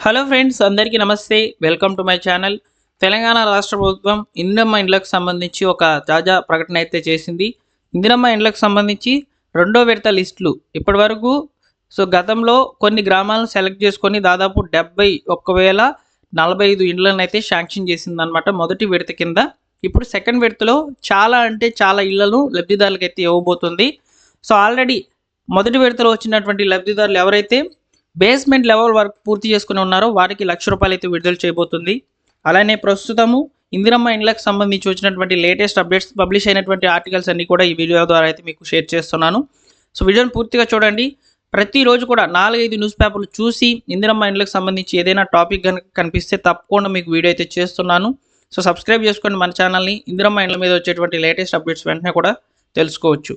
Hello friends, అందరికీ నమస్తే. Welcome to my channel. Telangana రాష్ట్ర ప్రభుత్వం ఇందిరమ్మ ఇండ్లకు సంబంధించి ఒక తాజా ప్రకటన అయితే చేసింది. ఇందిరమ్మ ఇండ్లకు సంబంధించి రెండో విడత లిస్టులు ఇప్పటివరకు గతంలో కొన్ని గ్రామాలను సెలెక్ట్ చేసుకొని దాదాపు 71,045 ఇండ్లను అయితే శాంక్షన్ చేసిందనమాట మొదటి విడత కింద. ఇప్పుడు సెకండ్ విడతలో చాలా అంటే చాలా ఇళ్లను లబ్ధిదారులకు అయితే ఇవ్వబోతుంది. ఆల్రెడీ మొదటి విడతలో వచ్చినటువంటి లబ్ధిదారులు ఎవరైతే బేస్మెంట్ లెవెల్ వర్క్ పూర్తి చేసుకుని ఉన్నారో వారికి ₹1,00,000 అయితే విడుదల చేయబోతుంది. అలానే ప్రస్తుతము ఇందిరమ్మ ఇండ్లకు సంబంధించి వచ్చినటువంటి లేటెస్ట్ అప్డేట్స్, పబ్లిష్ అయినటువంటి ఆర్టికల్స్ అన్ని కూడా ఈ వీడియో ద్వారా అయితే మీకు షేర్ చేస్తున్నాను. వీడియోని పూర్తిగా చూడండి. ప్రతిరోజు కూడా 4-5 న్యూస్ పేపర్లు చూసి ఇందిరమ్మ ఇండ్లకు సంబంధించి ఏదైనా టాపిక్ కనుక కనిపిస్తే తప్పకుండా మీకు వీడియో అయితే చేస్తున్నాను. సబ్స్క్రైబ్ చేసుకోండి మన ఛానల్ని. ఇందిరమ్మ ఇండ్ల మీద వచ్చేటువంటి లేటెస్ట్ అప్డేట్స్ వెంటనే కూడా తెలుసుకోవచ్చు.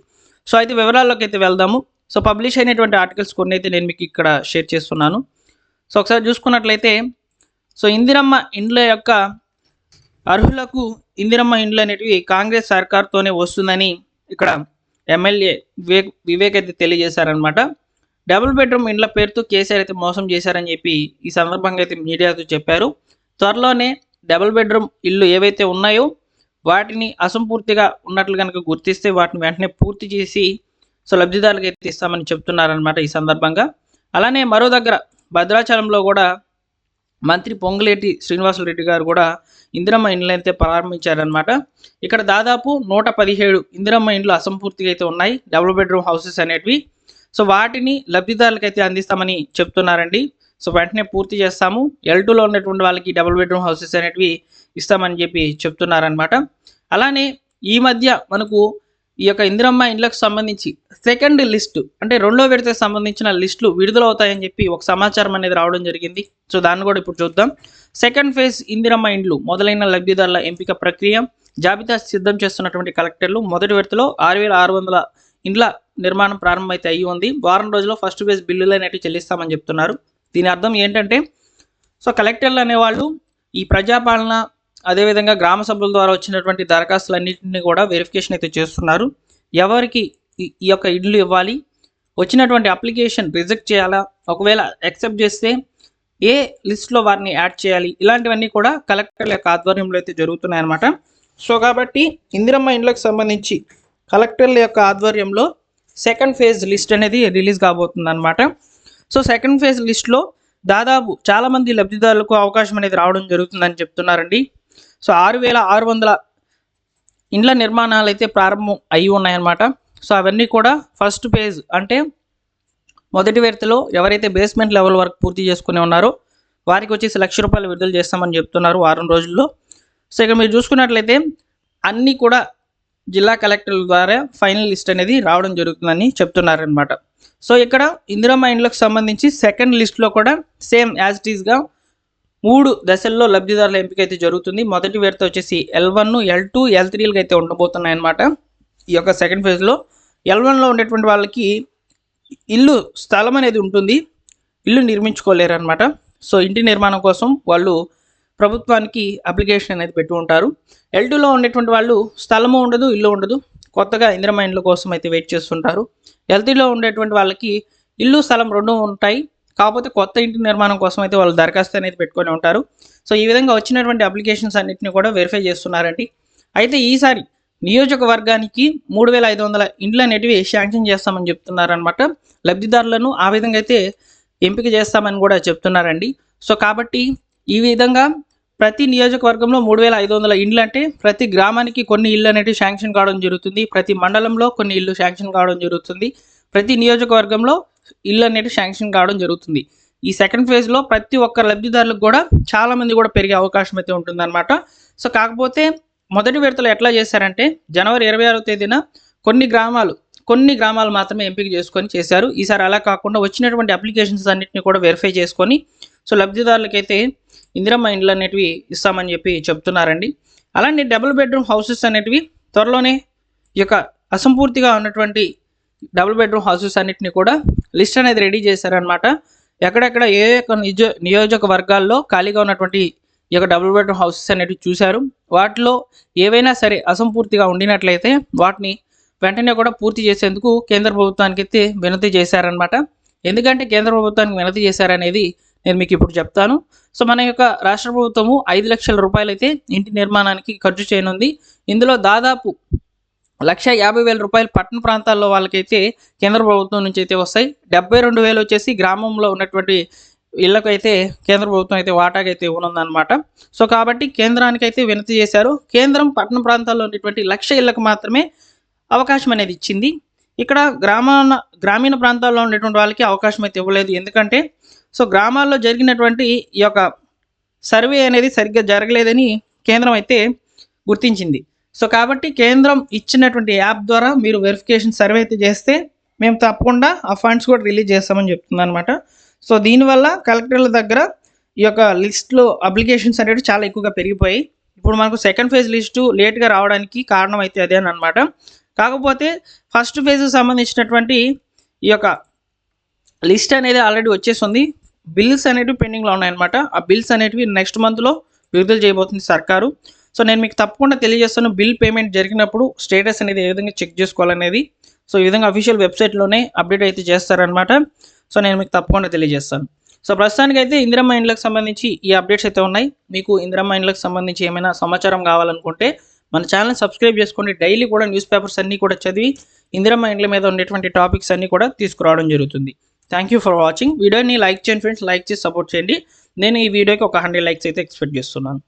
అయితే వివరాల్లోకి అయితే వెళ్దాము. పబ్లిష్ అయినటువంటి ఆర్టికల్స్ కొన్ని అయితే నేను మీకు ఇక్కడ షేర్ చేస్తున్నాను. ఒకసారి చూసుకున్నట్లయితే ఇందిరమ్మ ఇండ్ల యొక్క అర్హులకు ఇందిరమ్మ ఇండ్లు అనేటివి కాంగ్రెస్ సర్కార్తోనే వస్తుందని ఇక్కడ ఎమ్మెల్యే వివేక్ అయితే తెలియజేశారనమాట. డబుల్ బెడ్రూమ్ ఇండ్ల పేరుతో కేసీఆర్ అయితే మోసం చేశారని చెప్పి ఈ సందర్భంగా అయితే మీడియాతో చెప్పారు. త్వరలోనే డబుల్ బెడ్రూమ్ ఇల్లు ఏవైతే ఉన్నాయో వాటిని అసంపూర్తిగా ఉన్నట్లు కనుక గుర్తిస్తే వాటిని వెంటనే పూర్తి చేసి లబ్ధిదారులకు అయితే ఇస్తామని చెప్తున్నారనమాట ఈ సందర్భంగా. అలానే మరో దగ్గర భద్రాచలంలో కూడా మంత్రి పొంగులేటి శ్రీనివాసులరెడ్డి గారు కూడా ఇందిరమ్మ ఇండ్లు అయితే ప్రారంభించారనమాట. ఇక్కడ దాదాపు 117 ఇందిరమ్మ ఇండ్లు అసంపూర్తిగా అయితే ఉన్నాయి, డబుల్ బెడ్రూమ్ హౌసెస్ అనేటివి. వాటిని లబ్ధిదారులకు అయితే అందిస్తామని చెప్తున్నారండి. వెంటనే పూర్తి చేస్తాము, L2లో ఉన్నటువంటి వాళ్ళకి డబుల్ బెడ్రూమ్ హౌసెస్ అనేటివి ఇస్తామని చెప్పి చెప్తున్నారనమాట. అలానే ఈ మధ్య మనకు ఈ యొక్క ఇందిరమ్మ ఇండ్లకు సంబంధించి సెకండ్ లిస్టు అంటే రెండో విడతకు సంబంధించిన లిస్టులు విడుదలవుతాయని చెప్పి ఒక సమాచారం అనేది రావడం జరిగింది. దాన్ని కూడా ఇప్పుడు చూద్దాం. సెకండ్ ఫేజ్ ఇందిరమ్మ ఇండ్లు మొదలైన లబ్ధిదారుల ఎంపిక ప్రక్రియ జాబితా సిద్ధం చేస్తున్నటువంటి కలెక్టర్లు మొదటి విడతలో 6,600 ఇండ్ల నిర్మాణం ప్రారంభమైతే అయ్యి ఉంది. వారం రోజుల్లో ఫస్ట్ ఫేజ్ బిల్లులు అనేవి చెల్లిస్తామని చెప్తున్నారు. దీని అర్థం ఏంటంటే కలెక్టర్లు అనేవాళ్ళు ఈ ప్రజాపాలన అదేవిధంగా గ్రామ సభ్యుల ద్వారా వచ్చినటువంటి దరఖాస్తులన్నింటినీ కూడా వెరిఫికేషన్ అయితే చేస్తున్నారు. ఎవరికి ఈ యొక్క ఇండ్లు ఇవ్వాలి, వచ్చినటువంటి అప్లికేషన్ రిజెక్ట్ చేయాలా, ఒకవేళ యాక్సెప్ట్ చేస్తే ఏ లిస్ట్లో వారిని యాడ్ చేయాలి, ఇలాంటివన్నీ కూడా కలెక్టర్ల యొక్క ఆధ్వర్యంలో అయితే జరుగుతున్నాయన్నమాట. కాబట్టి ఇందిరమ్మ ఇండ్లకు సంబంధించి కలెక్టర్ల యొక్క ఆధ్వర్యంలో సెకండ్ ఫేజ్ లిస్ట్ అనేది రిలీజ్ కాబోతుంది అనమాట. సెకండ్ ఫేజ్ లిస్ట్లో దాదాపు చాలామంది లబ్ధిదారులకు అవకాశం అనేది రావడం జరుగుతుందని చెప్తున్నారండి. 6,600 ఇండ్ల నిర్మాణాలు అయితే ప్రారంభం అయి ఉన్నాయన్నమాట. అవన్నీ కూడా ఫస్ట్ ఫేజ్ అంటే మొదటి విడతలో ఎవరైతే బేస్మెంట్ లెవెల్ వరకు పూర్తి చేసుకుని ఉన్నారో వారికి వచ్చేసి ₹1,00,000 విడుదల చేస్తామని చెప్తున్నారు వారం రోజుల్లో. ఇక మీరు చూసుకున్నట్లయితే అన్నీ కూడా జిల్లా కలెక్టర్ల ద్వారా ఫైనల్ లిస్ట్ అనేది రావడం జరుగుతుందని చెప్తున్నారనమాట. ఇక్కడ ఇందిరమ్మ ఇండ్లకు సంబంధించి సెకండ్ లిస్ట్లో కూడా సేమ్ యాజ్ ఇట్ ఈస్గా 3 దశల్లో లబ్ధిదారుల ఎంపిక అయితే జరుగుతుంది. మొదటి విడత వచ్చేసి L1, L2, L3లకు అయితే ఉండబోతున్నాయి అన్నమాట. ఈ యొక్క సెకండ్ ఫేజ్లో L1లో ఉండేటువంటి వాళ్ళకి ఇల్లు స్థలం అనేది ఉంటుంది, ఇల్లు నిర్మించుకోలేరు అనమాట. ఇంటి నిర్మాణం కోసం వాళ్ళు ప్రభుత్వానికి అప్లికేషన్ అనేది పెట్టి ఉంటారు. L2లో ఉండేటువంటి వాళ్ళు స్థలము ఉండదు, ఇల్లు ఉండదు, కొత్తగా ఇందిరమ్మ ఇండ్ల కోసం అయితే వెయిట్ చేస్తుంటారు. L3లో ఉండేటువంటి వాళ్ళకి ఇల్లు స్థలం రెండు ఉంటాయి, కాకపోతే కొత్త ఇంటి నిర్మాణం కోసం అయితే వాళ్ళు దరఖాస్తు అనేది పెట్టుకొని ఉంటారు. ఈ విధంగా వచ్చినటువంటి అప్లికేషన్స్ అన్నింటినీ కూడా వెరిఫై చేస్తున్నారండి. అయితే ఈసారి నియోజకవర్గానికి 3,500 ఇండ్లు అనేటివి శాంక్షన్ చేస్తామని చెప్తున్నారనమాట. లబ్ధిదారులను ఆ విధంగా అయితే ఎంపిక చేస్తామని కూడా చెప్తున్నారండి. కాబట్టి ఈ విధంగా ప్రతి నియోజకవర్గంలో 3,500 ఇండ్లు అంటే ప్రతి గ్రామానికి కొన్ని ఇళ్ళు అనేటివి శాంక్షన్ కావడం జరుగుతుంది, ప్రతి మండలంలో కొన్ని ఇళ్ళు శాంక్షన్ కావడం జరుగుతుంది, ప్రతి నియోజకవర్గంలో ఇల్లు అనేది శాంక్షన్ కావడం జరుగుతుంది. ఈ సెకండ్ ఫేజ్లో ప్రతి ఒక్క లబ్ధిదారులకు కూడా చాలామంది కూడా పెరిగే అవకాశం అయితే ఉంటుందన్నమాట. కాకపోతే మొదటి విడతలో ఎట్లా చేశారంటే జనవరి 26వ తేదీన కొన్ని గ్రామాలు మాత్రమే ఎంపిక చేసుకొని చేశారు. ఈసారి అలా కాకుండా వచ్చినటువంటి అప్లికేషన్స్ అన్నింటినీ కూడా వెరిఫై చేసుకొని లబ్ధిదారులకైతే ఇందిరమ్మ ఇండ్లు అనేటివి ఇస్తామని చెప్పి చెప్తున్నారండి. అలానే డబుల్ బెడ్రూమ్ హౌసెస్ అనేటివి త్వరలోనే ఈ యొక్క అసంపూర్తిగా ఉన్నటువంటి డబుల్ బెడ్రూమ్ హౌసెస్ అన్నింటినీ కూడా లిస్ట్ అనేది రెడీ చేశారనమాట. ఎక్కడెక్కడ ఏ నియోజకవర్గాల్లో ఖాళీగా ఉన్నటువంటి ఈ యొక్క డబుల్ బెడ్రూమ్ హౌసెస్ అనేవి చూశారు. వాటిలో ఏవైనా సరే అసంపూర్తిగా ఉండినట్లయితే వాటిని వెంటనే కూడా పూర్తి చేసేందుకు కేంద్ర ప్రభుత్వానికి అయితే వినతి చేశారనమాట. ఎందుకంటే కేంద్ర ప్రభుత్వానికి వినతి చేశారనేది నేను మీకు ఇప్పుడు చెప్తాను. సో మన యొక్క రాష్ట్ర ప్రభుత్వము 5 లక్షల రూపాయలు అయితే ఇంటి నిర్మాణానికి ఖర్చు చేయనుంది. ఇందులో దాదాపు 1,50,000 రూపాయలు పట్టణ ప్రాంతాల్లో వాళ్ళకైతే కేంద్ర ప్రభుత్వం నుంచి అయితే వస్తాయి. 72,000 వచ్చేసి గ్రామంలో ఉన్నటువంటి ఇళ్ళకైతే కేంద్ర ప్రభుత్వం అయితే వాటాకైతే ఇవ్వనుందన్నమాట. సో కాబట్టి కేంద్రానికైతే వినతి చేశారు. కేంద్రం పట్టణ ప్రాంతాల్లో ఉన్నటువంటి 1,00,000 ఇళ్ళకు మాత్రమే అవకాశం అనేది ఇచ్చింది. ఇక్కడ గ్రామీణ ప్రాంతాల్లో ఉండేటువంటి వాళ్ళకి అవకాశం అయితే ఇవ్వలేదు. ఎందుకంటే సో గ్రామాల్లో జరిగినటువంటి ఈ యొక్క సర్వే అనేది సరిగ్గా జరగలేదని కేంద్రం అయితే గుర్తించింది. సో కాబట్టి కేంద్రం ఇచ్చినటువంటి యాప్ ద్వారా మీరు వెరిఫికేషన్ సర్వే అయితే చేస్తే మేము తప్పకుండా ఆ ఫండ్స్ కూడా రిలీజ్ చేస్తామని చెప్తుంది అనమాట. సో దీనివల్ల కలెక్టర్ల దగ్గర ఈ యొక్క లిస్ట్లో అప్లికేషన్స్ అనేవి చాలా ఎక్కువగా పెరిగిపోయి ఇప్పుడు మనకు సెకండ్ ఫేజ్ లిస్టు లేట్గా రావడానికి కారణం అయితే అదే అనమాట. కాకపోతే ఫస్ట్ ఫేజ్కి సంబంధించినటువంటి ఈ యొక్క లిస్ట్ అనేది ఆల్రెడీ వచ్చేసింది. బిల్స్ అనేటివి పెండింగ్లో ఉన్నాయన్నమాట. ఆ బిల్స్ అనేటివి నెక్స్ట్ మంత్లో విడుదల చేయబోతుంది సర్కారు. సో నేను మీకు తప్పకుండా తెలియజేస్తాను బిల్ పేమెంట్ జరిగినప్పుడు స్టేటస్ అనేది ఏ విధంగా చెక్ చేసుకోవాలనేది. సో ఈ విధంగా అఫీషియల్ వెబ్సైట్లోనే అప్డేట్ అయితే చేస్తారనమాట. సో నేను మీకు తప్పకుండా తెలియజేస్తాను. సో ప్రస్తుతానికి అయితే ఇందిరమ్మ ఇండ్లకు సంబంధించి ఈ అప్డేట్స్ అయితే ఉన్నాయి. మీకు ఇందిరమ్మ ఇండ్లకు సంబంధించి ఏమైనా సమాచారం కావాలనుకుంటే మన ఛానల్ సబ్స్క్రైబ్ చేసుకోండి. డైలీ కూడా న్యూస్ పేపర్స్ అన్నీ కూడా చదివి ఇందిరమ్మ ఇండ్ల మీద ఉండేటువంటి టాపిక్స్ అన్నీ కూడా తీసుకురావడం జరుగుతుంది. Thank you for watching. వీడియోని లైక్ చేయండి ఫ్రెండ్స్, లైక్ చేసి సపోర్ట్ చేయండి. నేను ఈ వీడియోకి ఒక 100 లైక్స్ అయితే ఎక్స్పెక్ట్ చేస్తున్నాను.